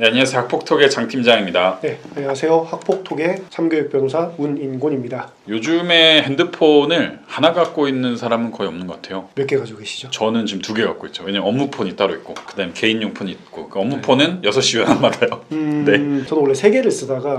네, 안녕하세요. 학폭톡의 장 팀장입니다. 네, 안녕하세요. 학폭톡의 참교육 변호사 운인곤입니다. 요즘에 핸드폰을 하나 갖고 있는 사람은 거의 없는 것 같아요. 몇 개 가지고 계시죠? 저는 지금 2개 갖고 있죠. 왜냐면 업무폰이 따로 있고 그다음에 개인용 폰이 있고 그 업무폰은 6시 외환마다요. 네. 저는 원래 3개를 쓰다가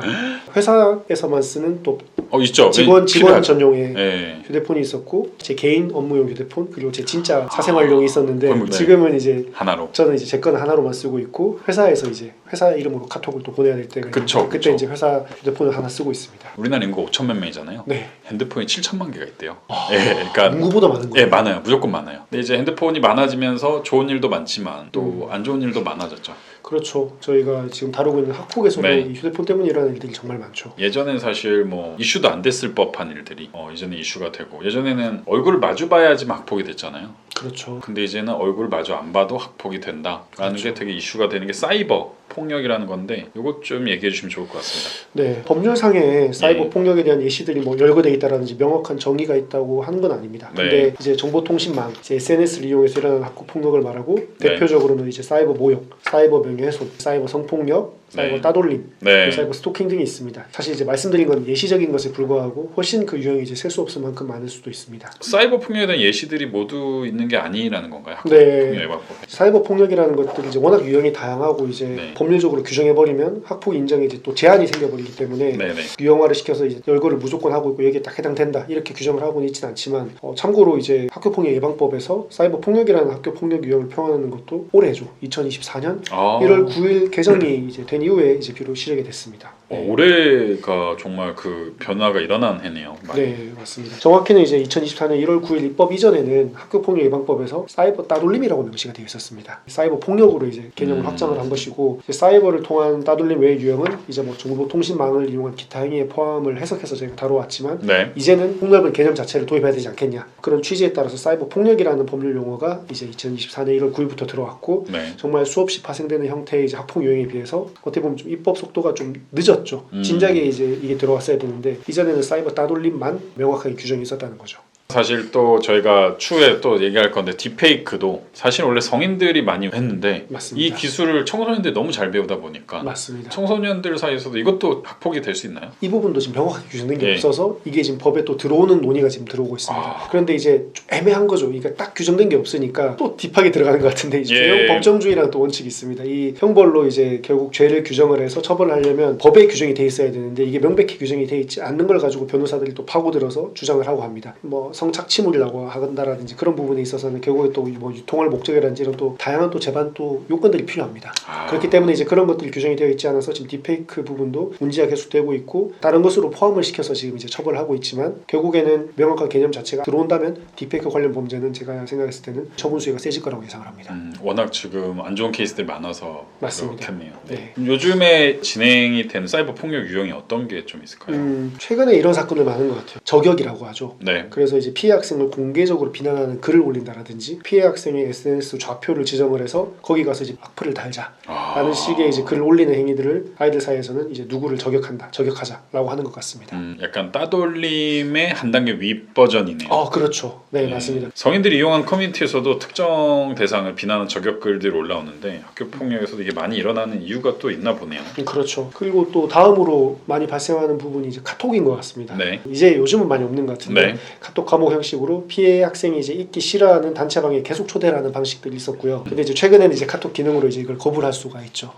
회사에서만 쓰는 또 있죠. 직원 필요하죠. 전용의 네. 휴대폰이 있었고 제 개인 업무용 휴대폰 그리고 제 진짜 사생활용이 있었는데 그럼, 네. 지금은 이제 하나로. 저는 이제 제 거는 하나로만 쓰고 있고 회사에서 이제 회사 이름으로 카톡을 또 보내야 될 때가 그쵸, 그때 그쵸. 이제 회사 휴대폰을 하나 쓰고 있습니다. 우리나라 인구 5천만 명이잖아요. 네. 핸드폰이 7천만 개가 있대요. 네, 그러니까 인구보다 많은 거예요. 네, 많아요. 무조건 많아요. 근데 이제 핸드폰이 많아지면서 좋은 일도 많지만 또 안 좋은 일도 많아졌죠. 그렇죠. 저희가 지금 다루고 있는 학폭에서도 네. 이 휴대폰 때문에 일어나는 일들이 정말 많죠. 예전엔 사실 뭐 이슈도 안 됐을 법한 일들이 이제는 이슈가 되고 예전에는 얼굴을 마주 봐야지만 학폭이 됐잖아요. 그렇죠. 근데 이제는 얼굴 마주 안 봐도 학폭이 된다라는 그렇죠. 게 되게 이슈가 되는 게 사이버 폭력이라는 건데 이것 좀 얘기해 주시면 좋을 것 같습니다. 네, 법률상에 사이버 예. 폭력에 대한 예시들이 뭐 열거돼 있다라든지 명확한 정의가 있다고 하는 건 아닙니다. 네. 근데 이제 정보통신망, 이제 SNS를 이용해서 일어나는 학폭 폭력을 말하고 네. 대표적으로는 이제 사이버 모욕, 사이버 명예훼손, 사이버 성폭력, 사이버 네. 따돌림, 네. 사이버 스토킹 등이 있습니다. 사실 이제 말씀드린 건 예시적인 것에 불과하고 훨씬 그 유형이 이제 셀 수 없을 만큼 많을 수도 있습니다. 사이버 폭력에 대한 예시들이 모두 있는 게 아니라는 건가요? 학폭 네. 폭력 예방법에. 사이버 폭력이라는 것들이 이제 워낙 유형이 다양하고 이제 네. 법률적으로 규정해 버리면 학폭 인정에 이제 또 제한이 생겨버리기 때문에 네네. 유형화를 시켜서 이제 열거를 무조건 하고 있고 여기에 딱 해당된다 이렇게 규정을 하고는 있지는 않지만 참고로 이제 학교폭력 예방법에서 사이버 폭력이라는 학교 폭력 유형을 표현하는 것도 올해죠. 2024년 1월 9일 개정이 이제 된 이후에 이제 비로 시작이 됐습니다. 네. 올해가 정말 그 변화가 일어난 해네요. 많이. 네, 맞습니다. 정확히는 이제 2024년 1월 9일 입법 이전에는 학교폭력 예방법에서 사이버 따돌림이라고 명시가 되어 있었습니다. 사이버 폭력으로 이제 개념을 확장을 한 것이고 이제 사이버를 통한 따돌림 외의 유형은 이제 뭐 정보통신망을 이용한 기타 행위에 포함을 해석해서 저희가 다뤄왔지만 네. 이제는 폭넓은 개념 자체를 도입해야 되지 않겠냐 그런 취지에 따라서 사이버 폭력이라는 법률 용어가 이제 2024년 1월 9일부터 들어왔고 네. 정말 수없이 파생되는 형태의 이제 학폭 유형에 비해서 어떻게 보면 좀 입법 속도가 좀 늦었죠. 진작에 이제 이게 들어왔어야 되는데 이전에는 사이버 따돌림만 명확하게 규정이 있었다는 거죠. 사실 또 저희가 추후에 또 얘기할 건데 딥페이크도 사실 원래 성인들이 많이 했는데 맞습니다. 이 기술을 청소년들이 너무 잘 배우다 보니까 맞습니다. 청소년들 사이에서도 이것도 학폭이 될 수 있나요? 이 부분도 지금 명확하게 규정된 게 예. 없어서 이게 지금 법에 또 들어오는 논의가 지금 들어오고 있습니다. 그런데 이제 좀 애매한 거죠. 그러니까 딱 규정된 게 없으니까 또 딥하게 들어가는 것 같은데 이제 예. 개형 법정주의라는 또 원칙이 있습니다. 이 형벌로 이제 결국 죄를 규정을 해서 처벌을 하려면 법에 규정이 돼 있어야 되는데 이게 명백히 규정이 돼 있지 않는 걸 가지고 변호사들이 또 파고들어서 주장을 하고 합니다. 뭐 성착취물이라고 한다라든지 그런 부분에 있어서는 결국에 또 뭐 유통할 목적이라든지 이런 또 다양한 또 재반 또 요건들이 필요합니다. 그렇기 때문에 이제 그런 것들이 규정이 되어 있지 않아서 지금 딥페이크 부분도 문제가 계속되고 있고 다른 것으로 포함을 시켜서 지금 이제 처벌을 하고 있지만 결국에는 명확한 개념 자체가 들어온다면 딥페이크 관련 범죄는 제가 생각했을 때는 처분 수위가 세질 거라고 예상을 합니다. 워낙 지금 안 좋은 케이스들이 많아서 맞습니다. 그렇겠네요. 네. 요즘에 진행이 되는 사이버 폭력 유형이 어떤 게 좀 있을까요? 최근에 이런 사건들 많은 것 같아요. 저격이라고 하죠. 네. 그래서 이제 피해 학생을 공개적으로 비난하는 글을 올린다라든지 피해 학생의 SNS 좌표를 지정을 해서 거기 가서 이제 악플을 달자라는 식의 이제 글을 올리는 행위들을 아이들 사이에서는 이제 누구를 저격하자라고 하는 것 같습니다. 약간 따돌림의 한 단계 윗 버전이네요. 그렇죠. 네, 맞습니다. 성인들이 이용한 커뮤니티에서도 특정 대상을 비난하는 저격글들이 올라오는데 학교 폭력에서도 이게 많이 일어나는 이유가 또 있나 보네요. 그렇죠. 그리고 또 다음으로 많이 발생하는 부분이 이제 카톡인 것 같습니다. 네. 이제 요즘은 많이 없는 것 같은데 네. 카톡 과목 형식으로 피해 학생이 이제 있기 싫어하는 단체방에 계속 초대를 하는 방식들이 있었고요. 근데 이제 최근에는 이제 카톡 기능으로 이제 이걸 거부를 할 수가 있죠.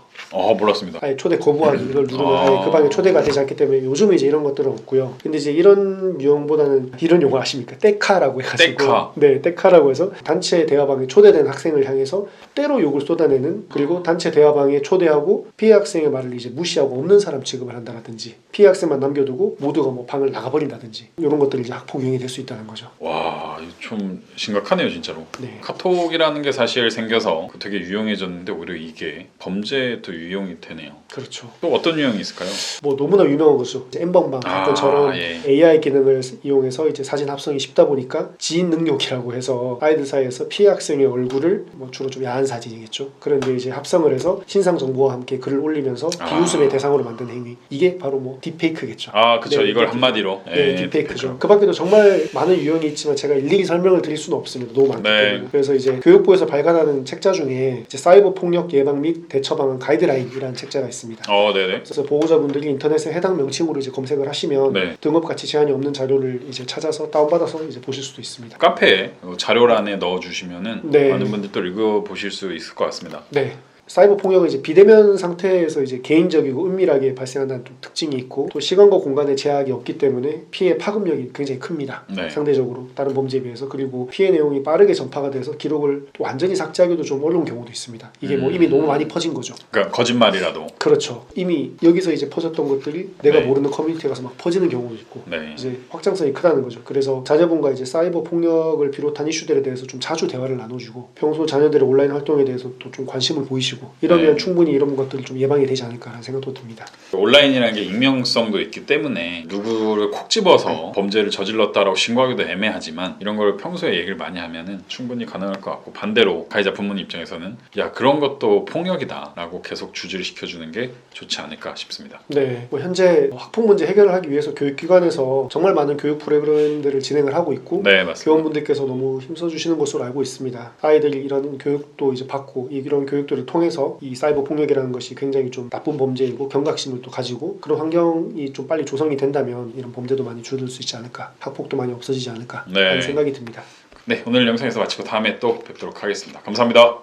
몰랐습니다. 아예 초대 거부하기 이걸 누르면 아예 그 방에 초대가 되지 않기 때문에 요즘은 이제 이런 것들은 없고요. 근데 이제 이런 유형보다는 이런 용어 아십니까? 떼카라고 해가지고 떼카. 네, 떼카라고 해서 단체 대화방에 초대된 학생을 향해서 때로 욕을 쏟아내는 그리고 단체 대화방에 초대하고 피해 학생의 말을 이제 무시하고 없는 사람 취급을 한다라든지 피해 학생만 남겨두고 모두가 뭐 방을 나가버린다든지 이런 것들이 이제 학폭 유형이 될 수 있다는 거죠. 와, 좀 심각하네요, 진짜로. 네. 카톡이라는 게 사실 생겨서 되게 유용해졌는데 오히려 이게 범죄도 유용이 되네요. 그렇죠. 또 어떤 유형이 있을까요? 뭐 너무나 유명한 거죠. 엠번방 사건처럼 예. AI 기능을 이용해서 이제 사진 합성이 쉽다 보니까 지인 능력이라고 해서 아이들 사이에서 피해 학생의 얼굴을 뭐 주로 좀 야한 사진이겠죠. 그런데 이제 합성을 해서 신상 정보와 함께 글을 올리면서 비웃음의 대상으로 만든 행위. 이게 바로 뭐 딥페이크겠죠. 그쵸. 네, 이걸 한마디로. 네, 딥페이크죠. 그 밖에도 정말 많은 많은 유형이 있지만 제가 일일이 설명을 드릴 수는 없습니다. 너무 많기 네. 때문에. 그래서 이제 교육부에서 발간하는 책자 중에 이제 사이버 폭력 예방 및 대처 방안 가이드라인이라는 책자가 있습니다. 네네. 그래서 보호자분들이 인터넷에 해당 명칭으로 이제 검색을 하시면 네. 등급가치 제한이 없는 자료를 이제 찾아서 다운받아서 이제 보실 수도 있습니다. 카페에 자료란에 넣어주시면은 네. 많은 분들 또 읽어보실 수 있을 것 같습니다. 네. 사이버 폭력은 이제 비대면 상태에서 이제 개인적이고 은밀하게 발생한다는 또 특징이 있고 또 시간과 공간의 제약이 없기 때문에 피해 파급력이 굉장히 큽니다. 네. 상대적으로 다른 범죄에 비해서. 그리고 피해 내용이 빠르게 전파가 돼서 기록을 또 완전히 삭제하기도 좀 어려운 경우도 있습니다. 이게 뭐 이미 너무 많이 퍼진 거죠. 그러니까 거짓말이라도. 그렇죠. 이미 여기서 이제 퍼졌던 것들이 내가 네. 모르는 커뮤니티에 가서 막 퍼지는 경우도 있고 네. 이제 확장성이 크다는 거죠. 그래서 자녀분과 이제 사이버 폭력을 비롯한 이슈들에 대해서 좀 자주 대화를 나눠주고 평소 자녀들의 온라인 활동에 대해서 또 좀 관심을 보이시고 이러면 네. 충분히 이런 것들이 좀 예방이 되지 않을까라는 생각도 듭니다. 온라인이라는 게 익명성도 있기 때문에 누구를 콕 집어서 범죄를 저질렀다라고 신고하기도 애매하지만 이런 걸 평소에 얘기를 많이 하면은 충분히 가능할 것 같고 반대로 가해자 부모님 입장에서는 야 그런 것도 폭력이다라고 계속 주지를 시켜주는 게 좋지 않을까 싶습니다. 네, 뭐 현재 학폭 문제 해결을 하기 위해서 교육기관에서 정말 많은 교육 프로그램들을 진행을 하고 있고 네 맞습니다. 교원분들께서 너무 힘써주시는 것으로 알고 있습니다. 아이들이 이런 교육도 이제 받고 이런 교육들을 통해서 이 사이버 폭력이라는 것이 굉장히 좀 나쁜 범죄이고 경각심을 또 가지고 그런 환경이 좀 빨리 조성이 된다면 이런 범죄도 많이 줄어들 수 있지 않을까, 학폭도 많이 없어지지 않을까 네. 하는 생각이 듭니다. 네 오늘 영상에서 마치고 다음에 또 뵙도록 하겠습니다. 감사합니다.